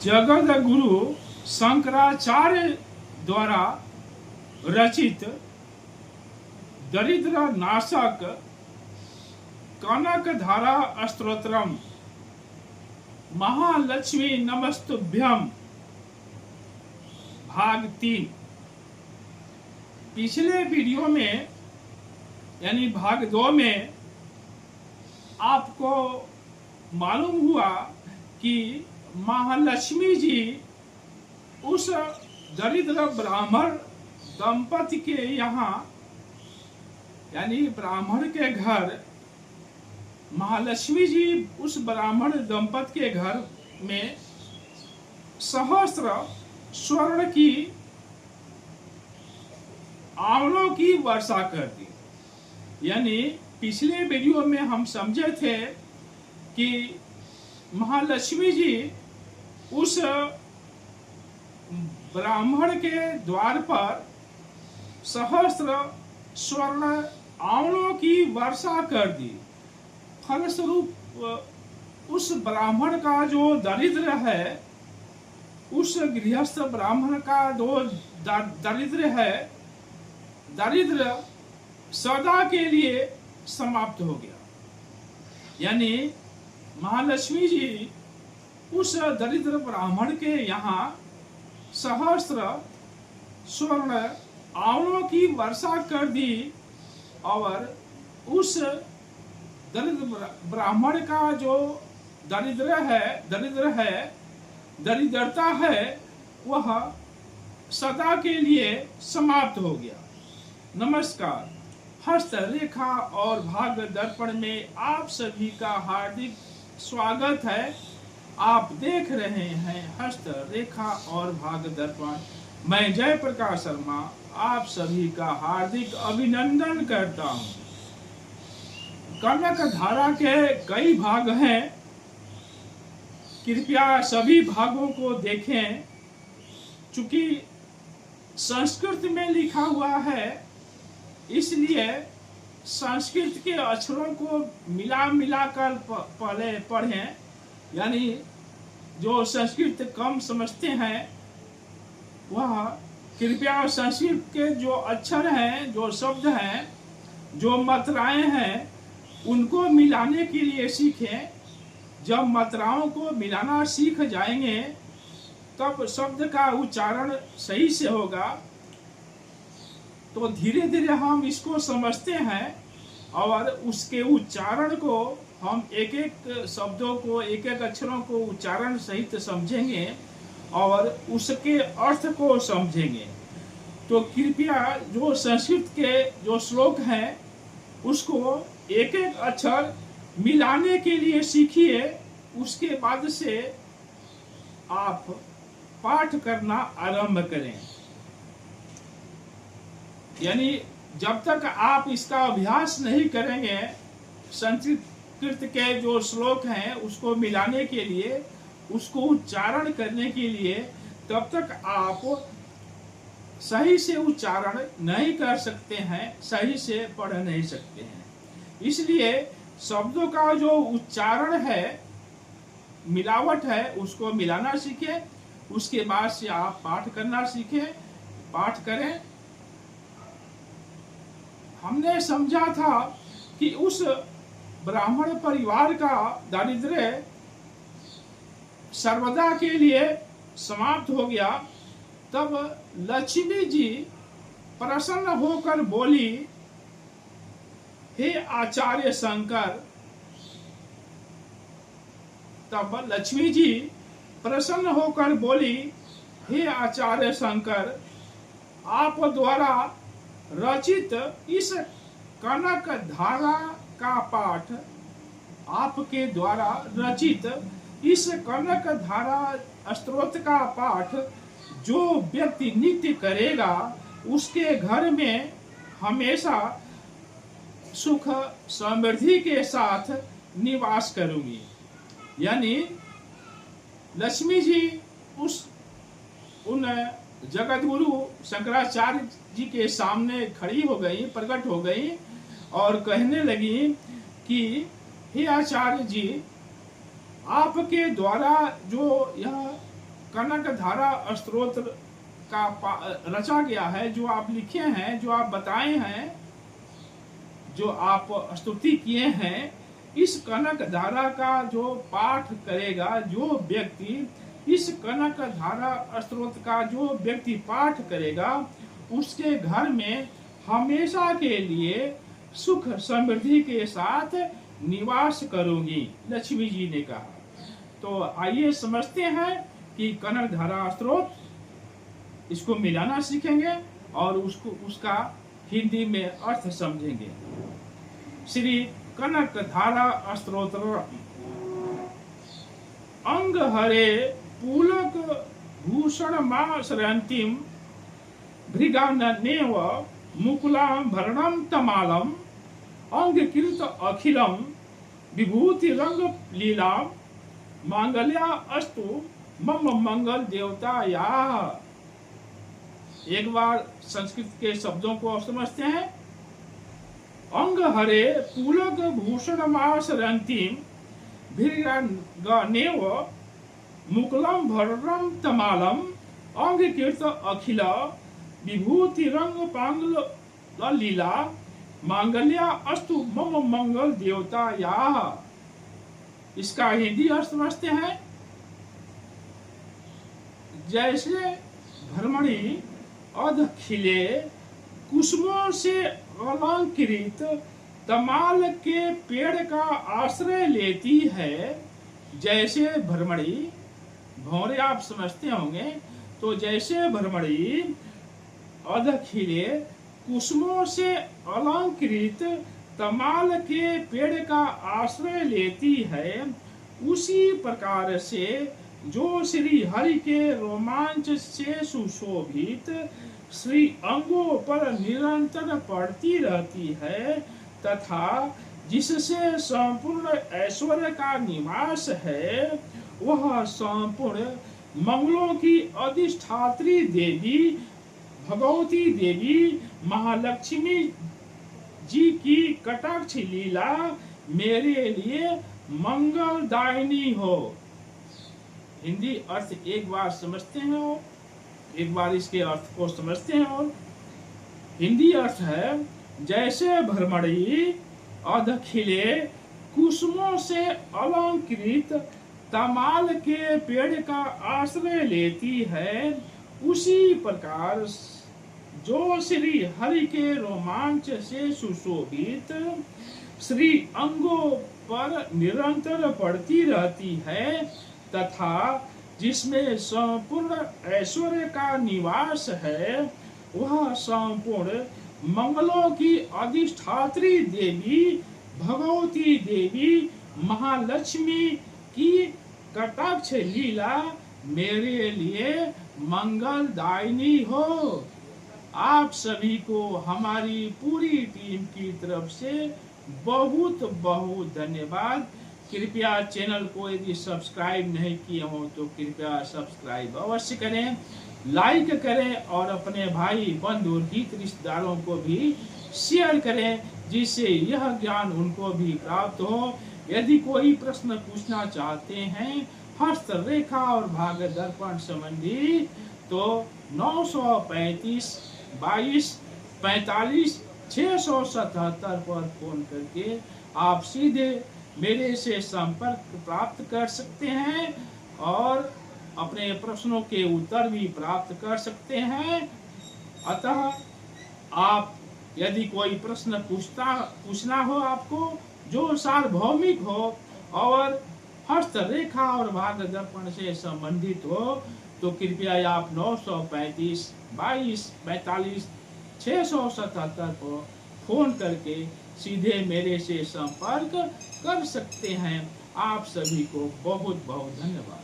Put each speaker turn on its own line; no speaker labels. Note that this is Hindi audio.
जगत गुरु शंकराचार्य द्वारा रचित दरिद्र नाशक कनक धारा स्तोत्रम महालक्ष्मी नमस्तुभ्यम भाग 3। पिछले वीडियो में यानी भाग 2 में आपको मालूम हुआ कि महालक्ष्मी जी उस दरिद्र ब्राह्मण दंपति के यहाँ यानी ब्राह्मण के घर महालक्ष्मी जी उस ब्राह्मण दंपति के घर में सहस्त्र स्वर्ण की आंवलों की वर्षा कर दी। यानी पिछले वीडियो में हम समझे थे कि महालक्ष्मी जी उस ब्राह्मण के द्वार पर सहस्त्र स्वर्ण आंवलों की वर्षा कर दी। फलस्वरूप उस ब्राह्मण का जो दरिद्र है, उस गृहस्थ ब्राह्मण का जो दरिद्र है, दरिद्र सदा के लिए समाप्त हो गया। यानी महालक्ष्मी जी उस दरिद्र ब्राह्मण के यहाँ सहस्त्र स्वर्ण आंवलों की वर्षा कर दी और उस दरिद्र ब्राह्मण का जो दरिद्रता है वह सदा के लिए समाप्त हो गया। नमस्कार, हस्तरेखा और भाग दर्पण में आप सभी का हार्दिक स्वागत है। आप देख रहे हैं हस्तरेखा और भाग दर्पण। मैं जयप्रकाश शर्मा आप सभी का हार्दिक अभिनंदन करता हूं। कनक धारा के कई भाग हैं, कृपया सभी भागों को देखें। चूंकि संस्कृत में लिखा हुआ है इसलिए संस्कृत के अक्षरों को मिला कर पहले पढ़ें। यानी जो संस्कृत कम समझते हैं वह कृपया संस्कृत के जो अक्षर हैं, जो शब्द हैं, जो मात्राएं हैं उनको मिलाने के लिए सीखें। जब मात्राओं को मिलाना सीख जाएंगे तब शब्द का उच्चारण सही से होगा। तो धीरे धीरे हम इसको समझते हैं और उसके उच्चारण को हम एक एक शब्दों को, एक एक अक्षरों को उच्चारण सहित समझेंगे और उसके अर्थ को समझेंगे। तो कृपया जो संस्कृत के जो श्लोक हैं उसको एक एक अक्षर मिलाने के लिए सीखिए। उसके बाद से आप पाठ करना आरंभ करें। यानी जब तक आप इसका अभ्यास नहीं करेंगे, संस्कृत के जो श्लोक हैं उसको मिलाने के लिए, उसको उच्चारण करने के लिए, तब तक आप सही से उच्चारण नहीं कर सकते हैं, सही से पढ़ नहीं सकते हैं। इसलिए शब्दों का जो उच्चारण है, मिलावट है, उसको मिलाना सीखें। उसके बाद से आप पाठ करना सीखें, पाठ करें। हमने समझा था कि उस ब्राह्मण परिवार का दारिद्र्य सर्वदा के लिए समाप्त हो गया। तब लक्ष्मी जी प्रसन्न होकर बोली, हे आचार्य शंकर। तब लक्ष्मी जी प्रसन्न होकर बोली, हे आचार्य शंकर, आप द्वारा रचित इस कनक धारा का पाठ, आपके द्वारा रचित इस कनक धारा स्तोत्र का पाठ जो व्यक्ति नित्य करेगा उसके घर में हमेशा सुख समृद्धि के साथ निवास करूंगी। यानी लक्ष्मी जी उन जगत गुरु शंकराचार्य जी के सामने खड़ी हो गई, प्रकट हो गई और कहने लगी कि हे आचार्य जी, आपके द्वारा जो यह कनक धारा स्तोत्र का रचा गया है, जो आप लिखे हैं, जो आप बताए हैं, जो आप स्तुति किए हैं, इस कनक धारा का जो पाठ करेगा, जो व्यक्ति इस कनक धारा स्तोत्र का जो व्यक्ति पाठ करेगा, उसके घर में हमेशा के लिए सुख समृद्धि के साथ निवास करूंगी, लक्ष्मी जी ने कहा। तो आइए समझते हैं कि कनक धारा स्तोत्र, इसको मिलाना सीखेंगे और उसका हिंदी में अर्थ समझेंगे। श्री कनक धारा स्तोत्र। अंग हरे पुलक भूषण मासरंतिम भृगाननेव मुकुलां भरणं तमालम अंग कृत अखिलम विभूति रंग लीला मांगल्या अस्तु मम मंगल देवता या। एक बार संस्कृत के शब्दों को समझते हैं। अंग हरे पुलक भूषण मासरंतिम भृगाननेव मुकुलम भरणं तमालम अंग कृत अखिल विभूति रंग पांगल लीला मांगल्या अस्तु मम मंगल देवता या। इसका हिंदी अर्थ समझते हैं। जैसे भ्रमणी अध खिले कुसुमों से अलंकृत तमाल के पेड़ का आश्रय लेती है, जैसे भ्रमणी, भौरे आप समझते होंगे, तो जैसे भ्रमणी अध खिले कुसुमों से अलंकृत तमाल के पेड़ का आश्रय लेती है, उसी प्रकार से जो श्री हरि के रोमांच से सुशोभित श्री अंगों पर निरंतर पड़ती रहती है, तथा जिससे संपूर्ण ऐश्वर्य का निवास है, वह संपूर्ण मंगलों की अधिष्ठात्री देवी भगवती देवी महालक्ष्मी जी की कटाक्ष लीला मेरे लिए मंगलदायिनी हो। हिंदी अर्थ एक बार समझते हैं और एक बार इसके अर्थ को समझते हैं। और हिंदी अर्थ है, जैसे भ्रमणी अध खिले कुसुमों से अलंकृत तमाल के पेड़ का आश्रय लेती है, उसी प्रकार जो श्री हरि के रोमांच से सुशोभित श्री अंगों पर निरंतर पड़ती रहती है, तथा जिसमें संपूर्ण ऐश्वर्य का निवास है, वह संपूर्ण मंगलों की अधिष्ठात्री देवी भगवती देवी महालक्ष्मी की कटाक्ष लीला मेरे लिए मंगलदायिनी हो। आप सभी को हमारी पूरी टीम की तरफ से बहुत बहुत धन्यवाद। कृपया चैनल को यदि सब्सक्राइब नहीं किए हो तो कृपया सब्सक्राइब अवश्य करें, लाइक करें और अपने भाई बंधु हित रिश्तेदारों को भी शेयर करें, जिससे यह ज्ञान उनको भी प्राप्त हो। यदि कोई प्रश्न पूछना चाहते हैं हस्तरेखा और भाग्य दर्पण संबंधी, तो 935 22 45 677 पर फोन करके आप सीधे मेरे से संपर्क प्राप्त कर सकते हैं और अपने प्रश्नों के उत्तर भी प्राप्त कर सकते हैं। अतः आप यदि कोई प्रश्न पूछना हो आपको, जो सार्वभौमिक हो और हस्तरेखा और भाग्य दर्पण से संबंधित हो, तो कृपया आप 935 22 45 677 पर फोन करके सीधे मेरे से संपर्क कर सकते हैं। आप सभी को बहुत बहुत धन्यवाद।